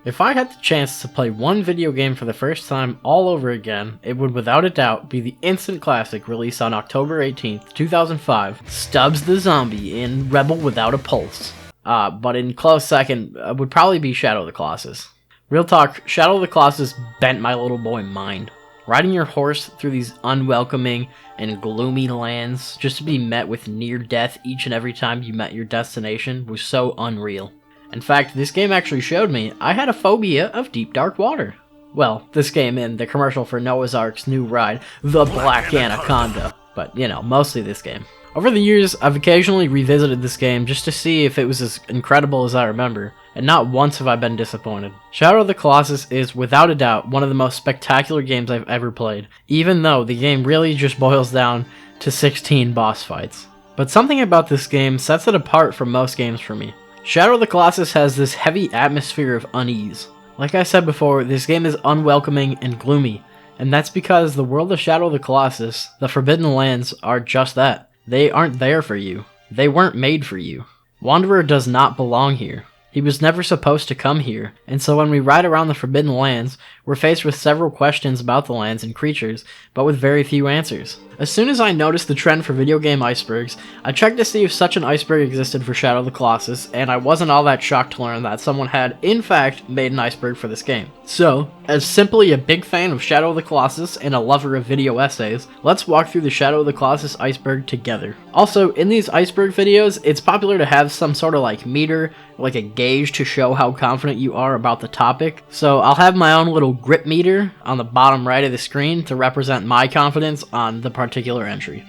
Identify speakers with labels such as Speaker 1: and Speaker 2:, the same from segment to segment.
Speaker 1: If I had the chance to play one video game for the first time all over again, it would without a doubt be the instant classic released on October 18th, 2005, Stubbs the Zombie in Rebel Without a Pulse. But in close second would probably be Shadow the Colossus. Real talk, Shadow the Colossus bent my little boy mind. Riding your horse through these unwelcoming and gloomy lands just to be met with near death each and every time you met your destination was so unreal. In fact, this game actually showed me I had a phobia of deep dark water. Well, this game and the commercial for Noah's Ark's new ride, the Black Anaconda, but you know, mostly this game. Over the years, I've occasionally revisited this game just to see if it was as incredible as I remember, and not once have I been disappointed. Shadow of the Colossus is, without a doubt, one of the most spectacular games I've ever played, even though the game really just boils down to 16 boss fights. But something about this game sets it apart from most games for me. Shadow of the Colossus has this heavy atmosphere of unease. Like I said before, this game is unwelcoming and gloomy, and that's because the world of Shadow of the Colossus, the Forbidden Lands, are just that. They aren't there for you. They weren't made for you. Wanderer does not belong here. He was never supposed to come here, and so when we ride around the Forbidden Lands, we're faced with several questions about the lands and creatures, but with very few answers. As soon as I noticed the trend for video game icebergs, I checked to see if such an iceberg existed for Shadow of the Colossus, and I wasn't all that shocked to learn that someone had, in fact, made an iceberg for this game. So, as simply a big fan of Shadow of the Colossus and a lover of video essays, let's walk through the Shadow of the Colossus iceberg together. Also, in these iceberg videos, it's popular to have some sort of like meter, like a gauge to show how confident you are about the topic. So I'll have my own little grip meter on the bottom right of the screen to represent my confidence on the particular entry.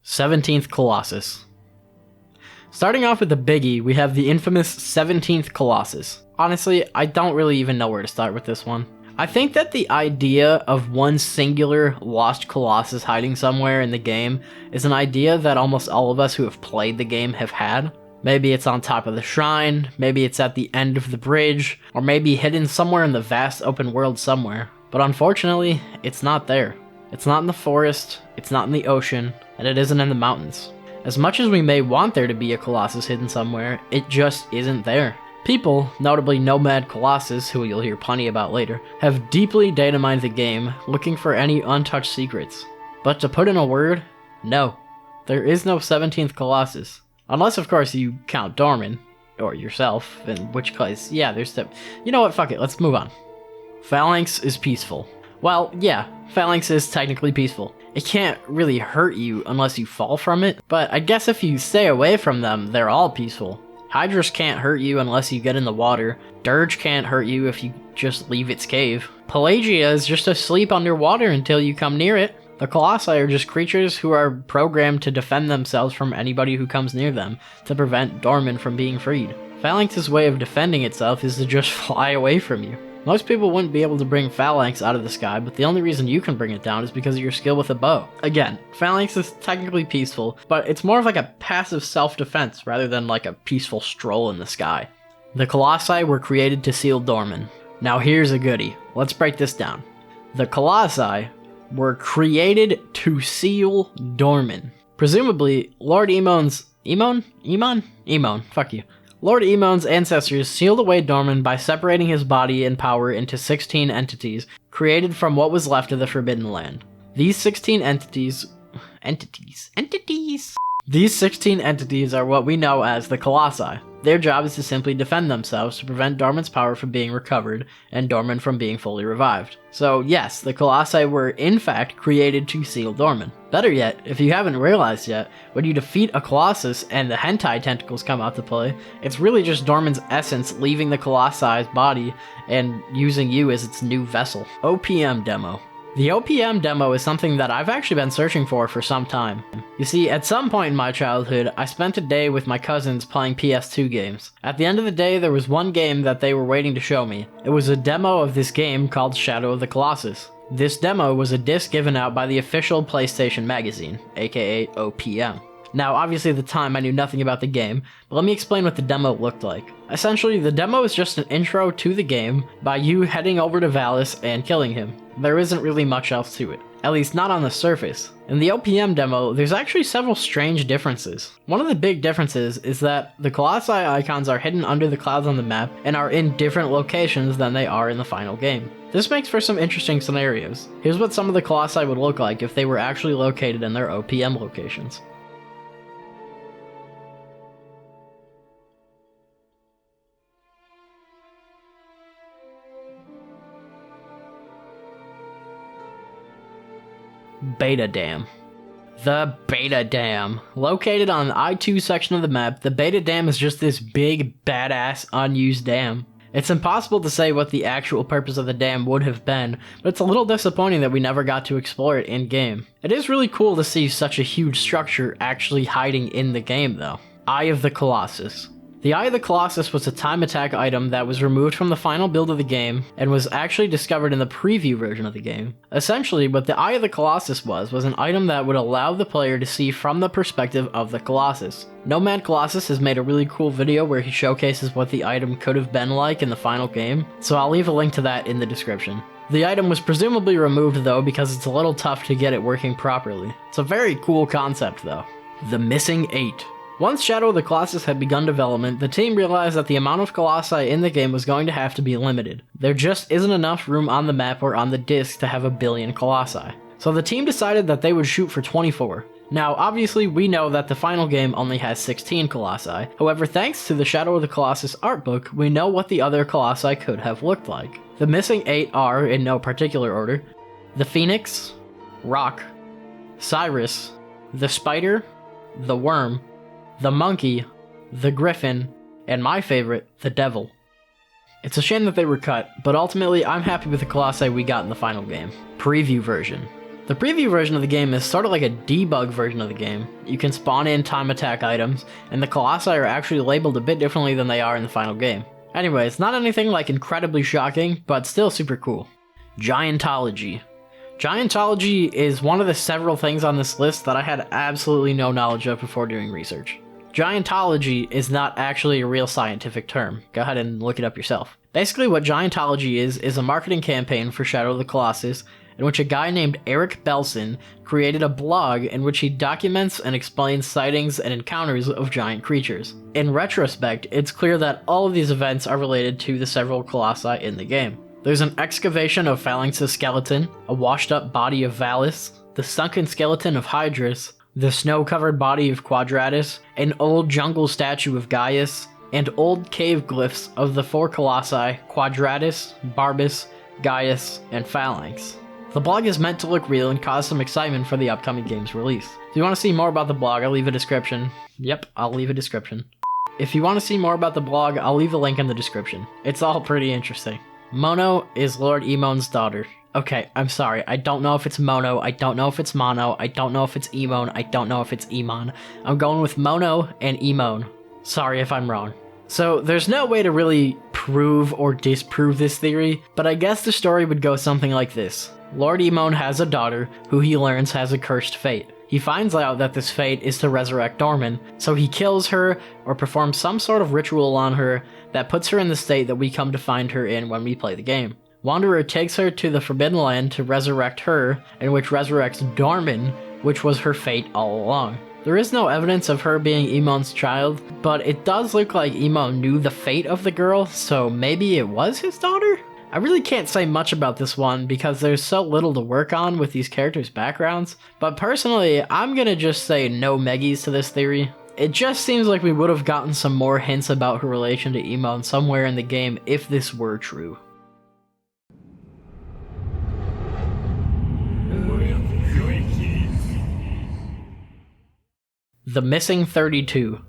Speaker 1: '17th Colossus. Starting off with the biggie, we have the infamous 17th Colossus. Honestly, I don't really even know where to start with this one. I think that the idea of one singular lost Colossus hiding somewhere in the game is an idea that almost all of us who have played the game have had. Maybe it's on top of the shrine, maybe it's at the end of the bridge, or maybe hidden somewhere in the vast open world somewhere. But unfortunately, it's not there. It's not in the forest, it's not in the ocean, and it isn't in the mountains. As much as we may want there to be a Colossus hidden somewhere, it just isn't there. People, notably Nomad Colossus, who you'll hear plenty about later, have deeply data mined the game, looking for any untouched secrets. But to put in a word, no. There is no 17th Colossus. Unless, of course, you count DORMIN, or yourself, in which case, yeah, there's the... You know what, fuck it, let's move on. PHALANX is peaceful. Well, yeah, PHALANX is technically peaceful. It can't really hurt you unless you fall from it, but I guess if you stay away from them, they're all peaceful. Hydrus can't hurt you unless you get in the water. Dirge can't hurt you if you just leave its cave. Pelagia is just asleep underwater until you come near it. The Colossi are just creatures who are programmed to defend themselves from anybody who comes near them, to prevent DORMIN from being freed. PHALANX's way of defending itself is to just fly away from you. Most people wouldn't be able to bring PHALANX out of the sky, but the only reason you can bring it down is because of your skill with a bow. Again, PHALANX is technically peaceful, but it's more of like a passive self-defense rather than like a peaceful stroll in the sky. The Colossi were created to seal DORMIN. Now here's a goodie. Let's break this down. The Colossi were created to seal DORMIN. Presumably, Lord EMON'S... EMON? Fuck you. Lord EMON'S ancestors sealed away DORMIN by separating his body and power into 16 entities, created from what was left of the Forbidden Land. These 16 entities... These 16 entities are what we know as the Colossi. Their job is to simply defend themselves to prevent DORMIN's power from being recovered, and DORMIN from being fully revived. So yes, the Colossi were in fact created to seal DORMIN. Better yet, if you haven't realized yet, when you defeat a Colossus and the hentai tentacles come out to play, it's really just DORMIN's essence leaving the Colossi's body and using you as its new vessel. OPM demo. The OPM demo is something that I've actually been searching for some time. You see, at some point in my childhood, I spent a day with my cousins playing PS2 games. At the end of the day, there was one game that they were waiting to show me. It was a demo of this game called Shadow of the Colossus. This demo was a disc given out by the official PlayStation magazine, aka OPM. Now, obviously at the time I knew nothing about the game, but let me explain what the demo looked like. Essentially, the demo is just an intro to the game by you heading over to Valus and killing him. There isn't really much else to it. at least not on the surface. In the OPM demo, there's actually several strange differences. One of the big differences is that the Colossi icons are hidden under the clouds on the map and are in different locations than they are in the final game. This makes for some interesting scenarios. Here's what some of the Colossi would look like if they were actually located in their OPM locations. Beta Dam. The Beta Dam. Located on the I-2 section of the map, the Beta Dam is just this big, badass, unused dam. It's impossible to say what the actual purpose of the dam would have been, but it's a little disappointing that we never got to explore it in-game. It is really cool to see such a huge structure actually hiding in the game though. Eye of the Colossus. The Eye of the Colossus was a time attack item that was removed from the final build of the game and was actually discovered in the preview version of the game. Essentially, what the Eye of the Colossus was an item that would allow the player to see from the perspective of the Colossus. Nomad Colossus has made a really cool video where he showcases what the item could have been like in the final game, so I'll leave a link to that in the description. The item was presumably removed though because it's a little tough to get it working properly. It's a very cool concept though. The Missing 8. Once Shadow of the Colossus had begun development, the team realized that the amount of Colossi in the game was going to have to be limited. There just isn't enough room on the map or on the disc to have 1 billion Colossi. So the team decided that they would shoot for 24. Now, obviously, we know that the final game only has 16 Colossi. However, thanks to the Shadow of the Colossus art book, we know what the other Colossi could have looked like. The missing 8 are, in no particular order, the Phoenix, Rock, Cyrus, the Spider, the Worm, the Monkey, the Griffin, and my favorite, the Devil. It's a shame that they were cut, but ultimately I'm happy with the Colossi we got in the final game. Preview version. The preview version of the game is sort of like a debug version of the game. You can spawn in time attack items, and the Colossi are actually labeled a bit differently than they are in the final game. Anyway, it's not anything like incredibly shocking, but still super cool. Giantology. Giantology is one of the several things on this list that I had absolutely no knowledge of before doing research. Giantology is not actually a real scientific term. Go ahead and look it up yourself. Basically what Giantology is a marketing campaign for Shadow of the Colossus in which a guy named Eric Belson created a blog in which he documents and explains sightings and encounters of giant creatures. In retrospect, it's clear that all of these events are related to the several Colossi in the game. There's an excavation of Phalanx's skeleton, a washed-up body of Valus, the sunken skeleton of Hydrus, the snow-covered body of Quadratus, an old jungle statue of Gaius, and old cave glyphs of the 4 Colossi, Quadratus, Barbus, Gaius, and Phalanx. The blog is meant to look real and cause some excitement for the upcoming game's release. If you want to see more about the blog, I'll leave a description. Yep, I'll leave a description. If you want to see more about the blog, I'll leave a link in the description. It's all pretty interesting. Mono is Lord EMON'S daughter. Okay, I'm sorry, I don't know if it's Mono, I don't know if it's Mono, I don't know if it's Emon, I don't know if it's Emon. I'm going with Mono and Emon. Sorry if I'm wrong. So, there's no way to really prove or disprove this theory, but I guess the story would go something like this. Lord Emon has a daughter who he learns has a cursed fate. He finds out that this fate is to resurrect DORMIN, so he kills her or performs some sort of ritual on her that puts her in the state that we come to find her in when we play the game. Wanderer takes her to the Forbidden Land to resurrect her, and which resurrects DORMIN, which was her fate all along. There is no evidence of her being Emon's child, but it does look like Emon knew the fate of the girl, so maybe it was his daughter? I really can't say much about this one because there's so little to work on with these characters' backgrounds, but personally, I'm gonna just say no Meggies to this theory. It just seems like we would have gotten some more hints about her relation to Emon somewhere in the game if this were true. The Missing 32.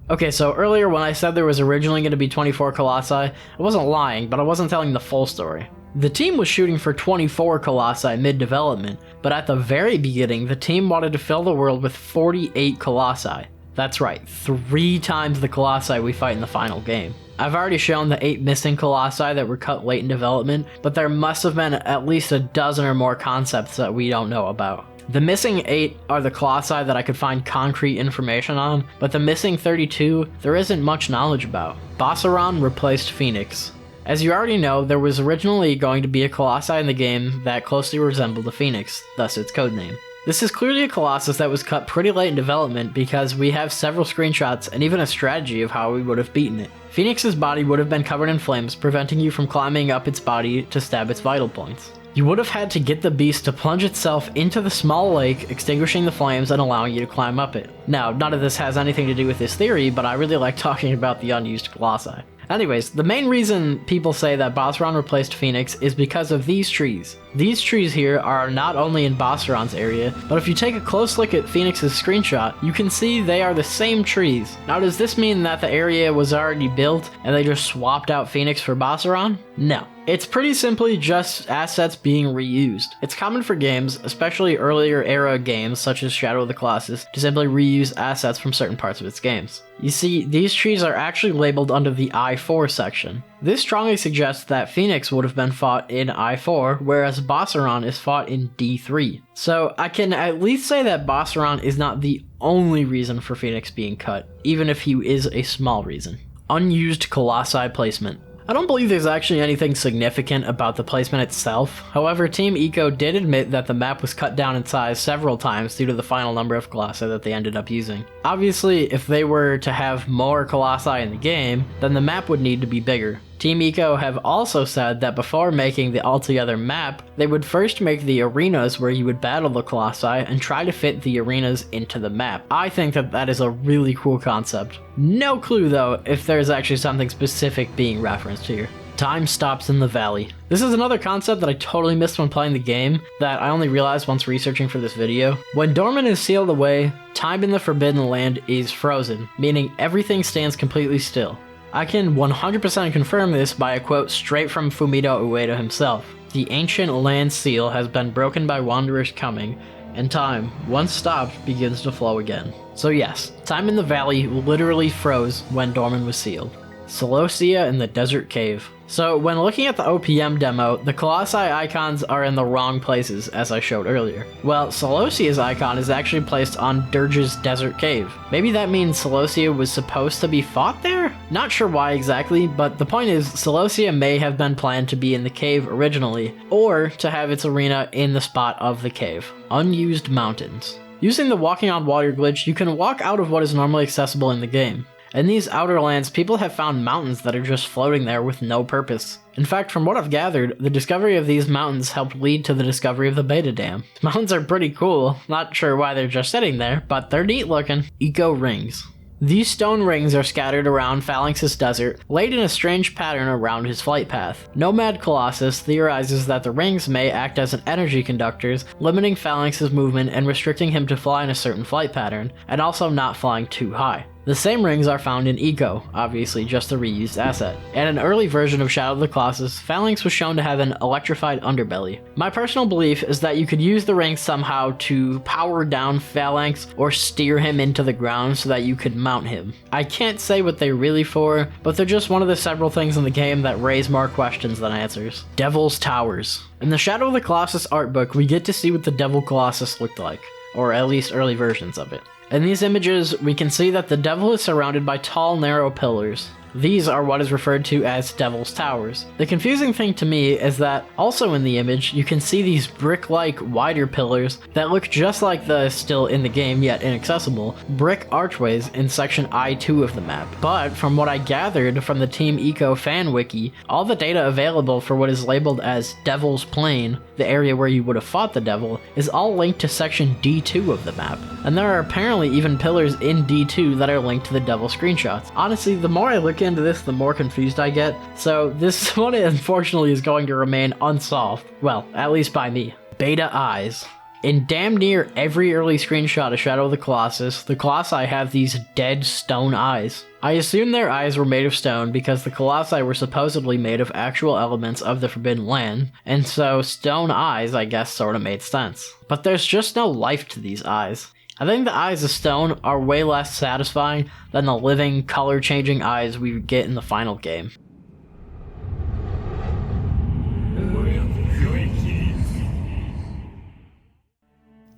Speaker 1: Okay, so earlier when I said there was originally going to be 24 Colossi, I wasn't lying, but I wasn't telling the full story. The team was shooting for 24 Colossi mid-development, but at the very beginning, the team wanted to fill the world with 48 Colossi. That's right, 3 times the Colossi we fight in the final game. I've already shown the 8 missing Colossi that were cut late in development, but there must have been at least a dozen or more concepts that we don't know about. The missing 8 are the Colossi that I could find concrete information on, but the missing 32 there isn't much knowledge about. Bossaron replaced Phoenix, As you already know, there was originally going to be a Colossi in the game that closely resembled a Phoenix, thus its codename. This is clearly a Colossus that was cut pretty late in development because we have several screenshots and even a strategy of how we would have beaten it. Phoenix's body would have been covered in flames, preventing you from climbing up its body to stab its vital points. You would have had to get the beast to plunge itself into the small lake, extinguishing the flames and allowing you to climb up it. Now, none of this has anything to do with this theory, but I really like talking about the unused Colossi. Anyways, the main reason people say that Bosseron replaced Phoenix is because of these trees. These trees here are not only in Bosseron's area, but if you take a close look at Phoenix's screenshot, you can see they are the same trees. Now, does this mean that the area was already built and they just swapped out Phoenix for Bosseron? No. It's pretty simply just assets being reused. It's common for games, especially earlier era games such as Shadow of the Colossus, to simply reuse assets from certain parts of its games. You see, these trees are actually labeled under the I4 section. This strongly suggests that Phoenix would have been fought in I4, whereas Bosseron is fought in D3. So I can at least say that Bosseron is not the only reason for Phoenix being cut, even if he is a small reason. Unused Colossi placement. I don't believe there's actually anything significant about the placement itself. However, Team Ico did admit that the map was cut down in size several times due to the final number of Colossi that they ended up using. Obviously, if they were to have more Colossi in the game, then the map would need to be bigger. Team Ico have also said that before making the altogether map, they would first make the arenas where you would battle the Colossi and try to fit the arenas into the map. I think that that is a really cool concept. No clue though if there's actually something specific being referenced here. Time stops in the valley. This is another concept that I totally missed when playing the game that I only realized once researching for this video. When DORMIN is sealed away, time in the Forbidden Land is frozen, meaning everything stands completely still. I can 100% confirm this by a quote straight from FUMITO UEDA himself. The ancient land seal has been broken by wanderers coming, and time, once stopped, begins to flow again. So yes, time in the valley literally froze when DORMIN was sealed. CELOSIA in the desert cave. So when looking at the OPM demo, the Colossi icons are in the wrong places, as I showed earlier. Well, CELOSIA's icon is actually placed on Dirge's desert cave. Maybe that means CELOSIA was supposed to be fought there? Not sure why exactly, but the point is, CELOSIA may have been planned to be in the cave originally, or to have its arena in the spot of the cave. Unused mountains. Using the walking on water glitch, you can walk out of what is normally accessible in the game. In these outer lands, people have found mountains that are just floating there with no purpose. In fact, from what I've gathered, the discovery of these mountains helped lead to the discovery of the Beta Dam. The mountains are pretty cool, not sure why they're just sitting there, but they're neat looking. Eco rings. These stone rings are scattered around PHALANX's desert, laid in a strange pattern around his flight path. Nomad Colossus theorizes that the rings may act as an energy conductors, limiting PHALANX's movement and restricting him to fly in a certain flight pattern, and also not flying too high. The same rings are found in Eco, obviously just a reused asset. In an early version of Shadow of the Colossus, PHALANX was shown to have an electrified underbelly. My personal belief is that you could use the rings somehow to power down PHALANX or steer him into the ground so that you could mount him. I can't say what they're really for, but they're just one of the several things in the game that raise more questions than answers. Devil's Towers. In the Shadow of the Colossus art book, we get to see what the Devil Colossus looked like, or at least early versions of it. In these images, we can see that the devil is surrounded by tall, narrow pillars. These are what is referred to as Devil's Towers. The confusing thing to me is that also in the image, you can see these brick-like wider pillars that look just like the still in the game yet inaccessible brick archways in section I2 of the map. But from what I gathered from the Team Ico fan wiki, all the data available for what is labeled as Devil's Plain, the area where you would have fought the devil, is all linked to section D2 of the map. And there are apparently even pillars in D2 that are linked to the devil screenshots. Honestly, the more I look into this, the more confused I get, so this one unfortunately is going to remain unsolved. Well, at least by me. Beta Eyes. In damn near every early screenshot of Shadow of the Colossi have these dead stone eyes. I assume their eyes were made of stone because the Colossi were supposedly made of actual elements of the Forbidden Land, and so stone eyes, I guess, sorta made sense. But there's just no life to these eyes. I think the eyes of stone are way less satisfying than the living, color-changing eyes we get in the final game.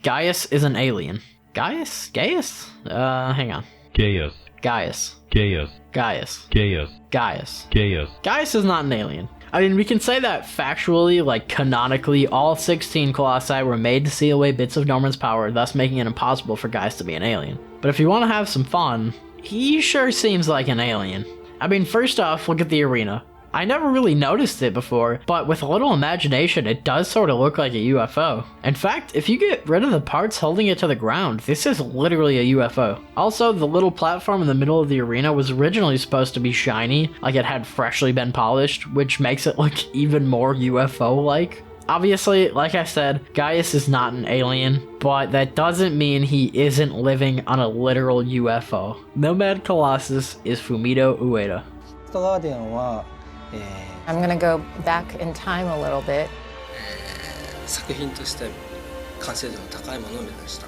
Speaker 1: GAIUS is an alien. GAIUS? Hang on.
Speaker 2: GAIUS.
Speaker 1: Gaius.
Speaker 2: GAIUS.
Speaker 1: Gaius.
Speaker 2: GAIUS.
Speaker 1: Gaius.
Speaker 2: GAIUS.
Speaker 1: Gaius is not an alien. I mean, we can say that factually, like canonically, all 16 Colossi were made to seal away bits of Norman's power, thus making it impossible for Gaius to be an alien. But if you want to have some fun, he sure seems like an alien. I mean, first off, look at the arena. I never really noticed it before, but with a little imagination, it does sort of look like a UFO. In fact, if you get rid of the parts holding it to the ground, this is literally a UFO. Also, the little platform in the middle of the arena was originally supposed to be shiny, like it had freshly been polished, which makes it look even more UFO-like. Obviously, like I said, Gaius is not an alien, but that doesn't mean he isn't living on a literal UFO. Nomad Colossus is Fumito Ueda.
Speaker 3: I'm gonna go back in time a little bit.
Speaker 4: 作品として完成度の高いものを目指した。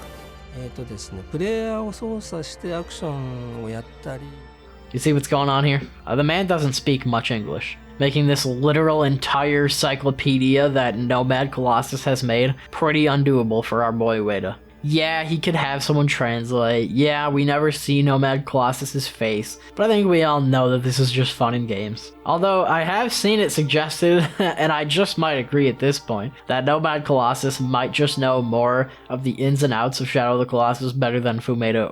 Speaker 5: ですね、プレイヤーを操作してアクションをやったり。
Speaker 1: You see what's going on here? The man doesn't speak much English, making this literal entire cyclopedia that Nomad Colossus has made pretty undoable for our boy Ueda. Yeah, he could have someone translate. Yeah, we never see Nomad Colossus's face, but I think we all know that this is just fun in games. Although I have seen it suggested, and I just might agree at this point, that Nomad Colossus might just know more of the ins and outs of Shadow of the Colossus better than Fumito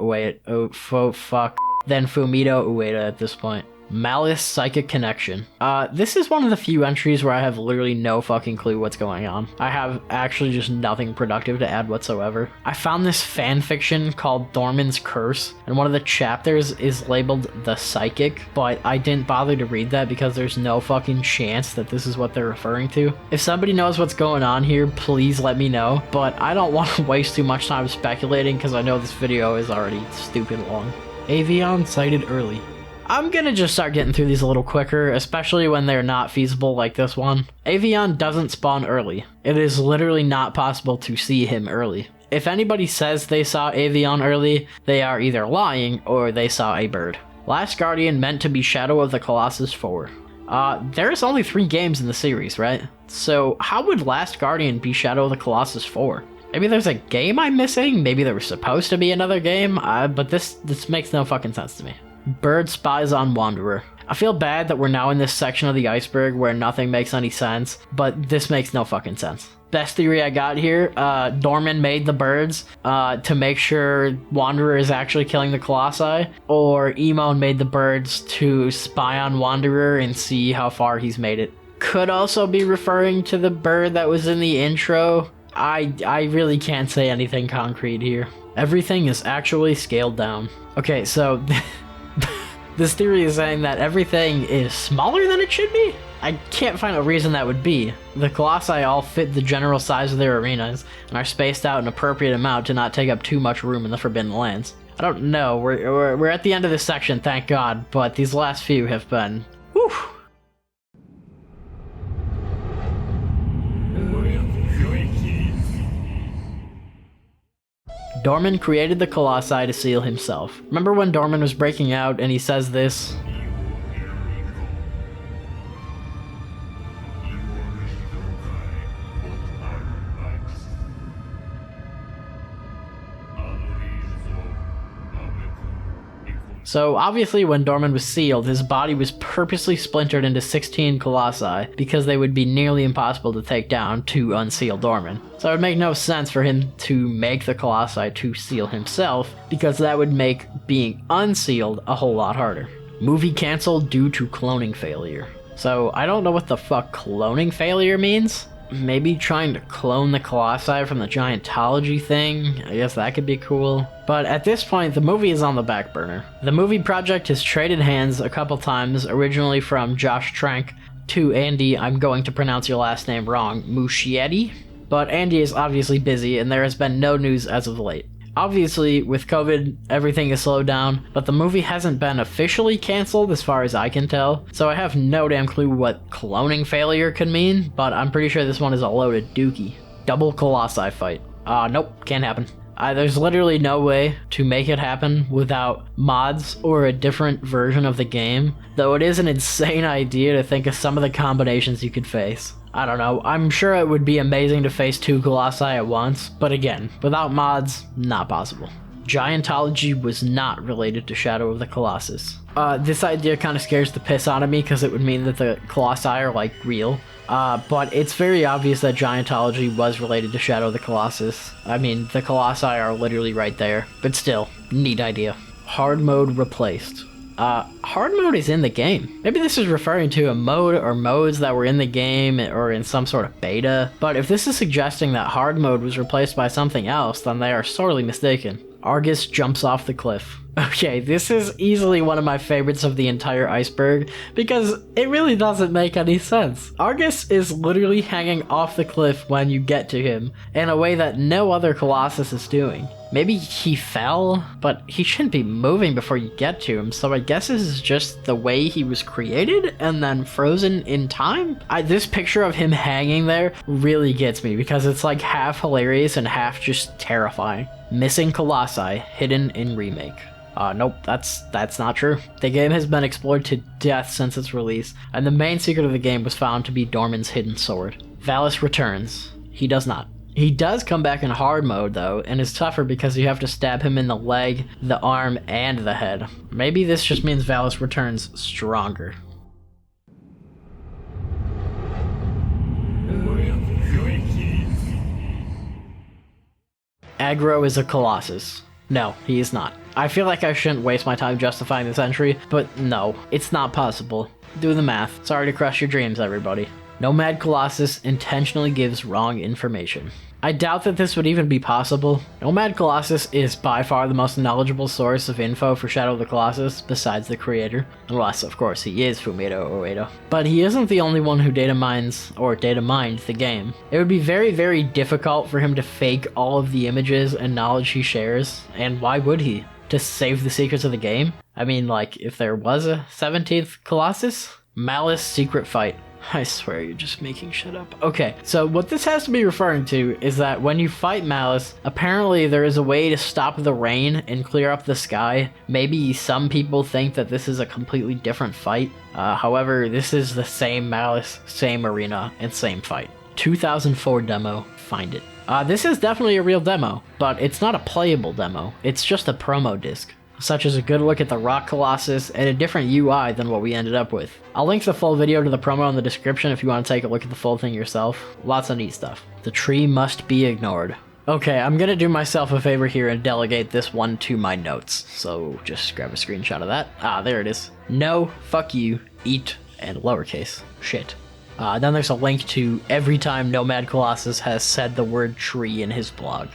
Speaker 1: Ueda at this point. MALUS Psychic Connection. This is one of the few entries where I have literally no fucking clue what's going on. I have actually just nothing productive to add whatsoever. I found this fanfiction called Dormin's Curse, and one of the chapters is labeled The Psychic, but I didn't bother to read that because there's no fucking chance that this is what they're referring to. If somebody knows what's going on here, please let me know, but I don't want to waste too much time speculating because I know this video is already stupid long. Avion sighted early. I'm gonna just start getting through these a little quicker, especially when they're not feasible like this one. Avion doesn't spawn early. It is literally not possible to see him early. If anybody says they saw Avion early, they are either lying or they saw a bird. Last Guardian meant to be Shadow of the Colossus 4. There's only 3 games in the series, right? So how would Last Guardian be Shadow of the Colossus 4? Maybe there's a game I'm missing? Maybe there was supposed to be another game? But this makes no fucking sense to me. Bird spies on Wanderer. I feel bad that we're now in this section of the iceberg where nothing makes any sense, but this makes no fucking sense. Best theory I got here, Dormin made the birds to make sure Wanderer is actually killing the Colossi, or EMON made the birds to spy on Wanderer and see how far he's made it. Could also be referring to the bird that was in the intro. I really can't say anything concrete here. Everything is actually scaled down. Okay, so this theory is saying that everything is smaller than it should be? I can't find a reason that would be. The Colossi all fit the general size of their arenas and are spaced out an appropriate amount to not take up too much room in the Forbidden Lands. I don't know, we're at the end of this section, thank God, but these last few have been... whew. Dormin created the Colossi to seal himself. Remember when Dormin was breaking out and he says this? So obviously when Dormin was sealed, his body was purposely splintered into 16 Colossi because they would be nearly impossible to take down to unseal Dormin. So it would make no sense for him to make the Colossi to seal himself because that would make being unsealed a whole lot harder. Movie canceled due to cloning failure. So I don't know what the fuck cloning failure means. Maybe trying to clone the Colossi from the Giantology thing. I guess that could be cool. But at this point, the movie is on the back burner. The movie project has traded hands a couple times, originally from Josh Trank to Andy, I'm going to pronounce your last name wrong, Muschietti? But Andy is obviously busy and there has been no news as of late. Obviously, with COVID, everything is slowed down, but the movie hasn't been officially canceled as far as I can tell, so I have no damn clue what cloning failure could mean, but I'm pretty sure this one is a loaded dookie. Double Colossi fight. Nope, can't happen. There's literally no way to make it happen without mods or a different version of the game, though it is an insane idea to think of some of the combinations you could face. I don't know, I'm sure it would be amazing to face 2 Colossi at once, but again, without mods, not possible. Giantology was not related to Shadow of the Colossus. This idea kind of scares the piss out of me because it would mean that the Colossi are like real. But it's very obvious that Giantology was related to Shadow of the Colossus. I mean, the Colossi are literally right there, but still, neat idea. Hard mode replaced. Hard mode is in the game. Maybe this is referring to a mode or modes that were in the game or in some sort of beta, but if this is suggesting that hard mode was replaced by something else, then they are sorely mistaken. Argus jumps off the cliff. Okay, this is easily one of my favorites of the entire iceberg because it really doesn't make any sense. Argus is literally hanging off the cliff when you get to him in a way that no other Colossus is doing. Maybe he fell, but he shouldn't be moving before you get to him, so I guess this is just the way he was created and then frozen in time? This picture of him hanging there really gets me because it's like half hilarious and half just terrifying. Missing Colossi, hidden in Remake. Nope, that's not true. The game has been explored to death since its release, and the main secret of the game was found to be Dormin's hidden sword. Valus returns. He does not. He does come back in hard mode though, and is tougher because you have to stab him in the leg, the arm, and the head. Maybe this just means Valus returns stronger. AGRO is a Colossus. No, he is not. I feel like I shouldn't waste my time justifying this entry, but no, it's not possible. Do the math. Sorry to crush your dreams, everybody. Nomad Colossus intentionally gives wrong information. I doubt that this would even be possible. Nomad Colossus is by far the most knowledgeable source of info for Shadow of the Colossus, besides the creator. Unless, of course, he is FUMITO UEDA. But he isn't the only one who data mined the game. It would be very, very difficult for him to fake all of the images and knowledge he shares, and why would he? To save the secrets of the game? I mean, like, if there was a 17th Colossus? MALUS secret fight. I swear you're just making shit up. Okay, so what this has to be referring to is that when you fight MALUS, apparently there is a way to stop the rain and clear up the sky. Maybe some people think that this is a completely different fight. However, this is the same MALUS, same arena, and same fight. 2004 demo, find it. This is definitely a real demo, but it's not a playable demo. It's just a promo disc, such as a good look at the Rock Colossus and a different UI than what we ended up with. I'll link the full video to the promo in the description if you want to take a look at the full thing yourself. Lots of neat stuff. The tree must be ignored. Okay, I'm gonna do myself a favor here and delegate this one to my notes. So just grab a screenshot of that. There it is. No, fuck you, eat, and lowercase. Shit. Then there's a link to every time Nomad Colossus has said the word tree in his blog.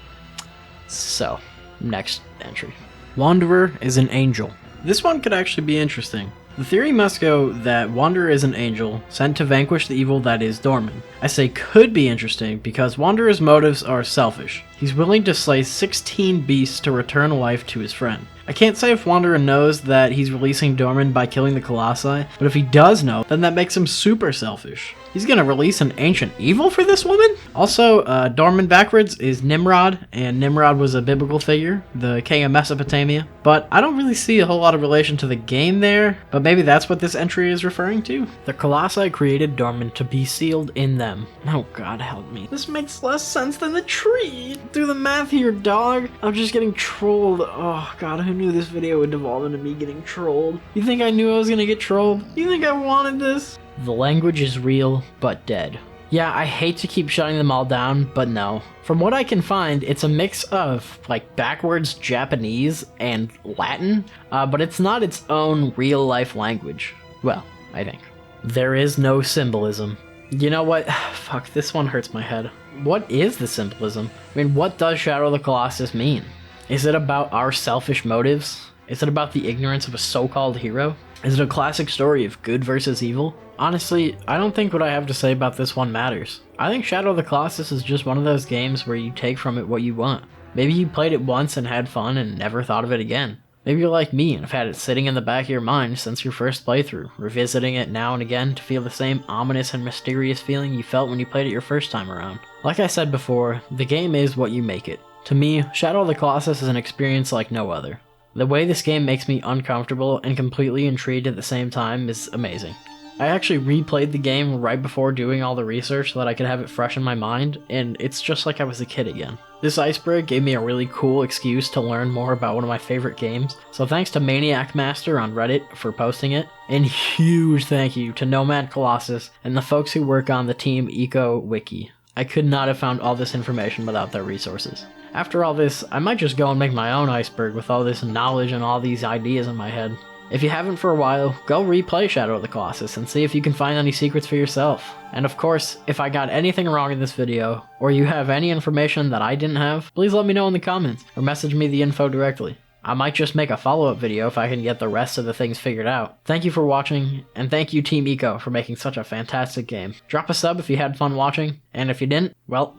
Speaker 1: So, next entry. Wanderer is an angel. This one could actually be interesting. The theory must go that Wanderer is an angel sent to vanquish the evil that is DORMIN. I say could be interesting because Wanderer's motives are selfish. He's willing to slay 16 beasts to return life to his friend. I can't say if Wanderer knows that he's releasing DORMIN by killing the Colossi, but if he does know, then that makes him super selfish. He's gonna release an ancient evil for this woman? Also, DORMIN backwards is Nimrod, and Nimrod was a biblical figure, the king of Mesopotamia. But I don't really see a whole lot of relation to the game there, but maybe that's what this entry is referring to? The Colossi created DORMIN to be sealed in them. Oh god help me. This makes less sense than the tree! Do the math here, dog! I'm just getting trolled. Oh god, who knew this video would devolve into me getting trolled? You think I knew I was gonna get trolled? You think I wanted this? The language is real, but dead. Yeah, I hate to keep shutting them all down, but no. From what I can find, it's a mix of, like, backwards Japanese and Latin, but it's not its own real-life language. Well, I think. There is no symbolism. You know what? Fuck, this one hurts my head. What is the symbolism? I mean, what does Shadow of the Colossus mean? Is it about our selfish motives? Is it about the ignorance of a so-called hero? Is it a classic story of good versus evil? Honestly, I don't think what I have to say about this one matters. I think Shadow of the Colossus is just one of those games where you take from it what you want. Maybe you played it once and had fun and never thought of it again. Maybe you're like me and have had it sitting in the back of your mind since your first playthrough, revisiting it now and again to feel the same ominous and mysterious feeling you felt when you played it your first time around. Like I said before, the game is what you make it. To me, Shadow of the Colossus is an experience like no other. The way this game makes me uncomfortable and completely intrigued at the same time is amazing. I actually replayed the game right before doing all the research so that I could have it fresh in my mind, and it's just like I was a kid again. This iceberg gave me a really cool excuse to learn more about one of my favorite games, so thanks to Maniac Master on Reddit for posting it, and huge thank you to Nomad Colossus and the folks who work on the TeamIcoWiki. I could not have found all this information without their resources. After all this, I might just go and make my own iceberg with all this knowledge and all these ideas in my head. If you haven't for a while, go replay Shadow of the Colossus and see if you can find any secrets for yourself. And of course, if I got anything wrong in this video, or you have any information that I didn't have, please let me know in the comments, or message me the info directly. I might just make a follow-up video if I can get the rest of the things figured out. Thank you for watching, and thank you Team Eco for making such a fantastic game. Drop a sub if you had fun watching, and if you didn't, well,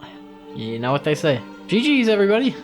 Speaker 1: you know what they say. GG's everybody!